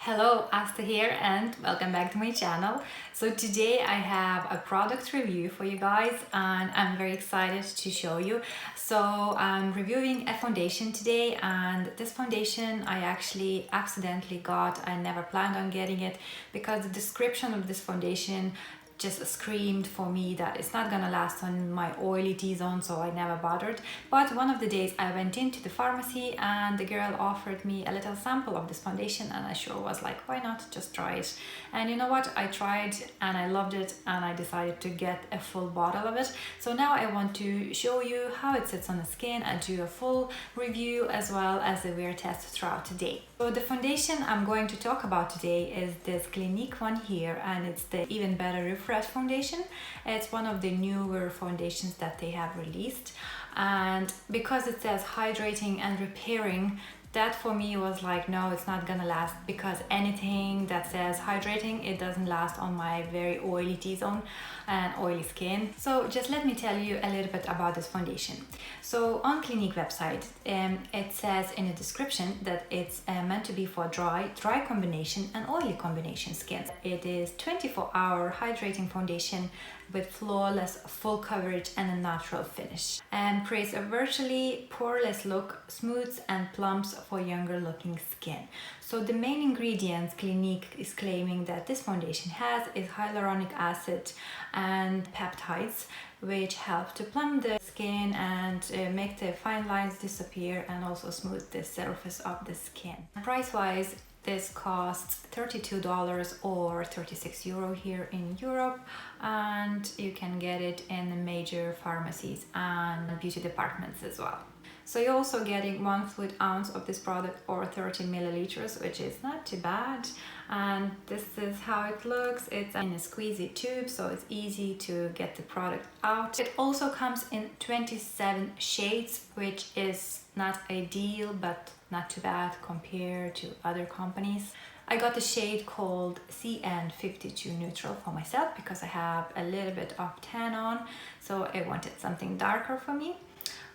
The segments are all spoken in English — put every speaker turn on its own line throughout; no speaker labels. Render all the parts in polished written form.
Hello, Asta here and welcome back to my channel. So today I have a product review for you guys and I'm very excited to show you. So I'm reviewing a foundation today, and this foundation I actually accidentally got. I never planned on getting it because the description of this foundation just screamed for me that it's not gonna last on my oily T-zone, so I never bothered. But one of the days I went into the pharmacy and the girl offered me a little sample of this foundation, and I sure was like, why not just try it? And you know what, I tried and I loved it, and I decided to get a full bottle of it. So now I want to show you how it sits on the skin and do a full review as well as a wear test throughout today. So the foundation I'm going to talk about today is this Clinique one here, and it's the Even Better Refresh foundation. It's one of the newer foundations that they have released, and because it says hydrating and repairing, that for me was like, no, it's not gonna last, because anything that says hydrating, it doesn't last on my very oily T-zone and oily skin. So just let me tell you a little bit about this foundation. So on Clinique website, it says in the description that it's meant to be for dry combination and oily combination skin. It is 24-hour hydrating foundation with flawless full coverage and a natural finish, and creates a virtually poreless look, smooths and plumps for younger looking skin. So the main ingredients Clinique is claiming that this foundation has is hyaluronic acid and peptides, which help to plump the skin and make the fine lines disappear and also smooth the surface of the skin. Price wise, this costs $32 or 36 euro here in Europe, and you can get it in the major pharmacies and beauty departments as well. So you're also getting 1 fluid ounce of this product or 30 milliliters, which is not too bad. And this is how it looks. It's in a squeezy tube, so it's easy to get the product out. It also comes in 27 shades, which is not ideal, but not too bad compared to other companies. I got the shade called CN52 Neutral for myself because I have a little bit of tan on, so I wanted something darker for me.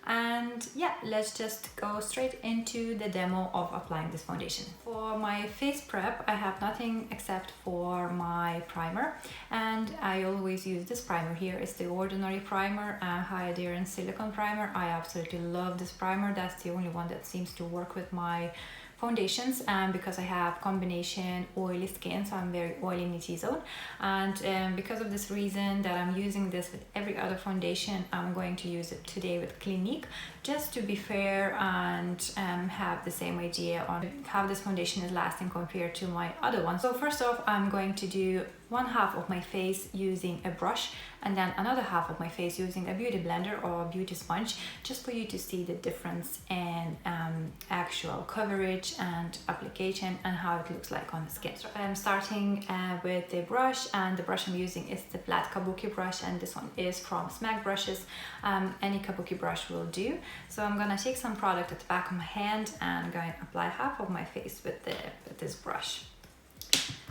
And yeah, let's just go straight into the demo of applying this foundation. For my face prep, I have nothing except for my primer, and I always use this primer here. It's the Ordinary Primer, High Adherence Silicone Primer. I absolutely love this primer. That's the only one that seems to work with my foundations, because I have combination oily skin, so I'm very oily in the T-zone, and because of this reason that I'm using this with every other foundation, I'm going to use it today with Clinique, just to be fair and have the same idea on how this foundation is lasting compared to my other one. So first off, I'm going to do one half of my face using a brush, and then another half of my face using a beauty blender or a beauty sponge, just for you to see the difference in actual coverage and application and how it looks like on the skin. So I'm starting with the brush, and the brush I'm using is the flat kabuki brush, and this one is from Smack Brushes. Any kabuki brush will do. So I'm gonna take some product at the back of my hand and I'm going to apply half of my face with this brush.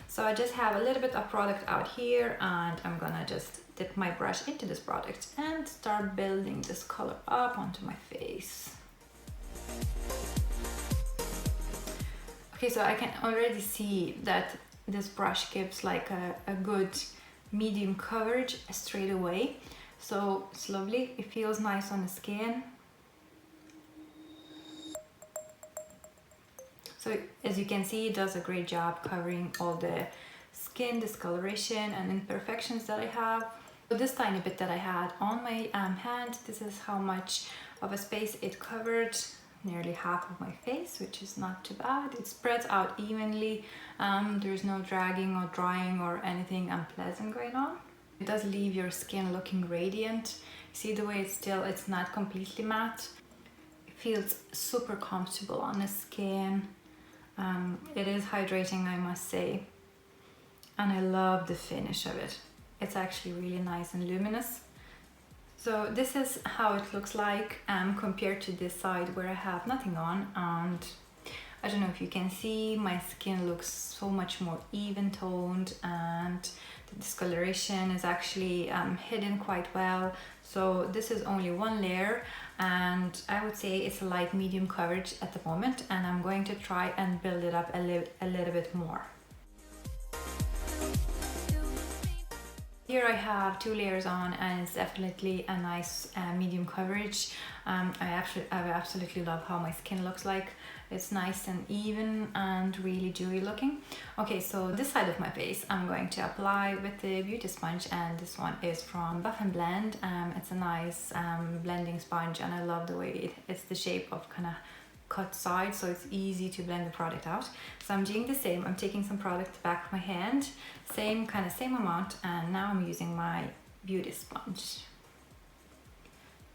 So I just have a little bit of product out here, and I'm gonna just dip my brush into this product and start building this color up onto my face. Okay, so I can already see that this brush gives like a good medium coverage straight away. So it's lovely, it feels nice on the skin. So as you can see, it does a great job covering all the skin discoloration and imperfections that I have. So this tiny bit that I had on my hand, this is how much of a space it covered, nearly half of my face, which is not too bad. It spreads out evenly. There's no dragging or drying or anything unpleasant going on. It does leave your skin looking radiant. See the way it's not completely matte. It feels super comfortable on the skin. It is hydrating, I must say, and I love the finish of it. It's actually really nice and luminous. So this is how it looks like compared to this side where I have nothing on, and I don't know if you can see, my skin looks so much more even toned, and the discoloration is actually hidden quite well. So this is only one layer, and I would say it's a light medium coverage at the moment, and I'm going to try and build it up a little bit more. Here I have 2 layers on, and it's definitely a nice medium coverage. I absolutely love how my skin looks like. It's nice and even and really dewy looking. Okay, so this side of my face I'm going to apply with the beauty sponge, and this one is from Buff and Blend. It's a nice blending sponge, and I love the way it's the shape of kind of cut side, so it's easy to blend the product out. So I'm doing the same. I'm taking some product back of my hand, same amount, and now I'm using my beauty sponge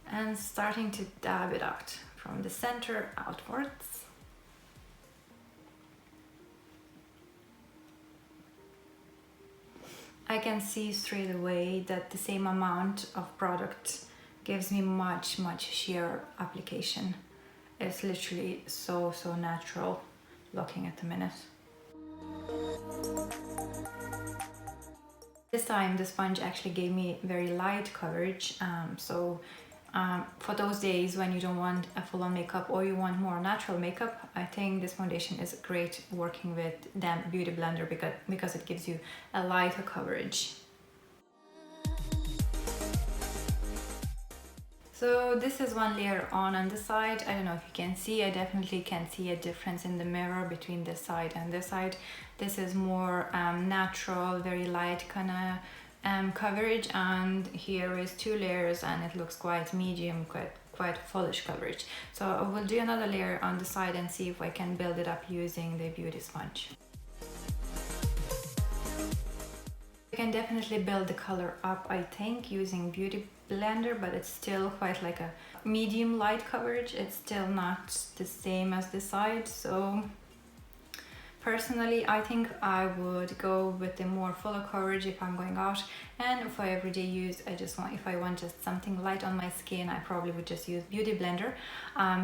and starting to dab it out from the center outwards. I can see straight away that the same amount of product gives me much sheer application. It's literally so natural looking at the minute. This time the sponge actually gave me very light coverage, for those days when you don't want a full-on makeup or you want more natural makeup, I think this foundation is great working with damp beauty blender because it gives you a lighter coverage. So this is one layer on the side. I don't know if you can see, I definitely can see a difference in the mirror between this side and this side. This is more natural, very light kind of coverage, and here is 2 layers and it looks quite medium, quite fullish coverage. So I will do another layer on the side and see if I can build it up using the beauty sponge. You can definitely build the color up, I think, using beauty blender, but it's still quite like a medium light coverage. It's still not the same as this side, so personally I think I would go with the more fuller coverage if I'm going out, and for everyday use if I want just something light on my skin, I probably would just use beauty blender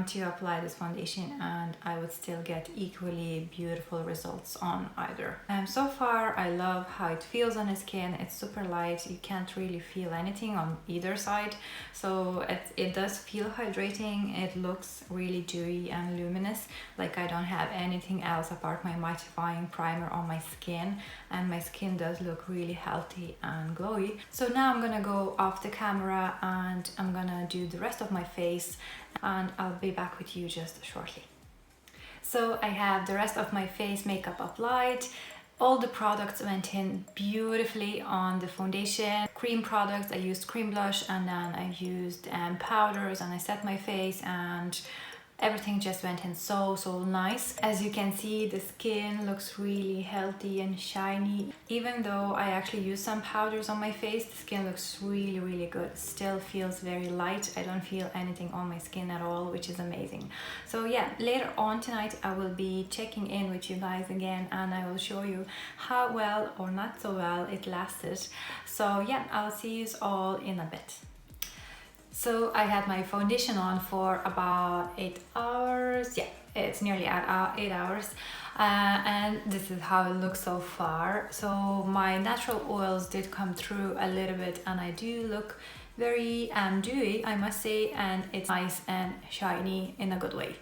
to apply this foundation, and I would still get equally beautiful results on either. So far I love how it feels on the skin. It's super light, you can't really feel anything on either side, so it does feel hydrating. It looks really dewy and luminous, like I don't have anything else apart my mattifying primer on my skin, and my skin does look really healthy and glowy. So now I'm gonna go off the camera and I'm gonna do the rest of my face, and I'll be back with you just shortly. So I have the rest of my face makeup applied. All the products went in beautifully on the foundation. Cream products, I used cream blush, and then I used powders, and I set my face, and everything just went in so nice. As you can see, the skin looks really healthy and shiny. Even though I actually used some powders on my face, the skin looks really good. Still feels very light. I don't feel anything on my skin at all, which is amazing. So yeah, later on tonight I will be checking in with you guys again, and I will show you how well or not so well it lasted. So yeah, I'll see you all in a bit. So I had my foundation on for about 8 hours. Yeah, it's nearly 8 hours. And this is how it looks so far. So my natural oils did come through a little bit, and I do look very dewy, I must say, and it's nice and shiny in a good way.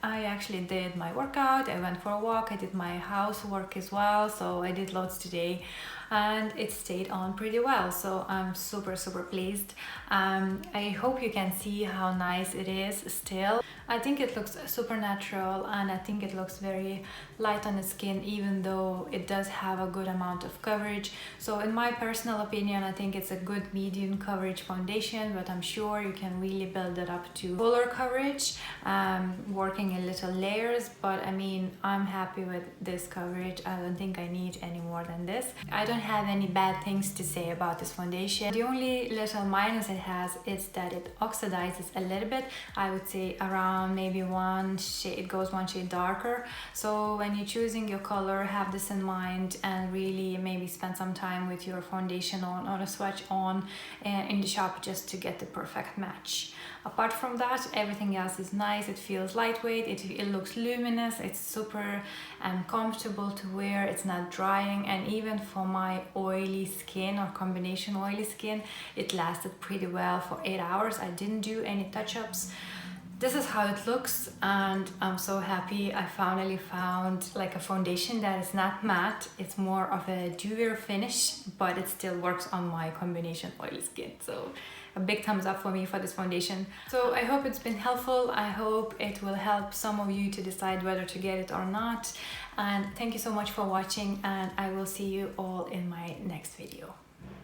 I actually did my workout, I went for a walk, I did my housework as well, so I did loads today, and it stayed on pretty well, so I'm super pleased. I hope you can see how nice it is still. I think it looks super natural, and I think it looks very light on the skin, even though it does have a good amount of coverage. So in my personal opinion, I think it's a good medium coverage foundation, but I'm sure you can really build it up to fuller coverage, working in little layers. But I mean, I'm happy with this coverage. I don't think I need any more than this. I don't have any bad things to say about this foundation. The only little minus it has is that it oxidizes a little bit. I would say around maybe one shade, it goes one shade darker. So when you're choosing your color, have this in mind, and really maybe spend some time with your foundation on or a swatch on in the shop just to get the perfect match. Apart from that, everything else is nice. It feels lightweight. lightweight, it looks luminous, it's super comfortable to wear, it's not drying, and even for my oily skin or combination oily skin, it lasted pretty well for 8 hours. I didn't do any touch-ups. This is how it looks, and I'm so happy I finally found like a foundation that is not matte. It's more of a dewier finish, but it still works on my combination oily skin. So a big thumbs up for me for this foundation. So I hope it's been helpful. I hope it will help some of you to decide whether to get it or not. And thank you so much for watching, and I will see you all in my next video.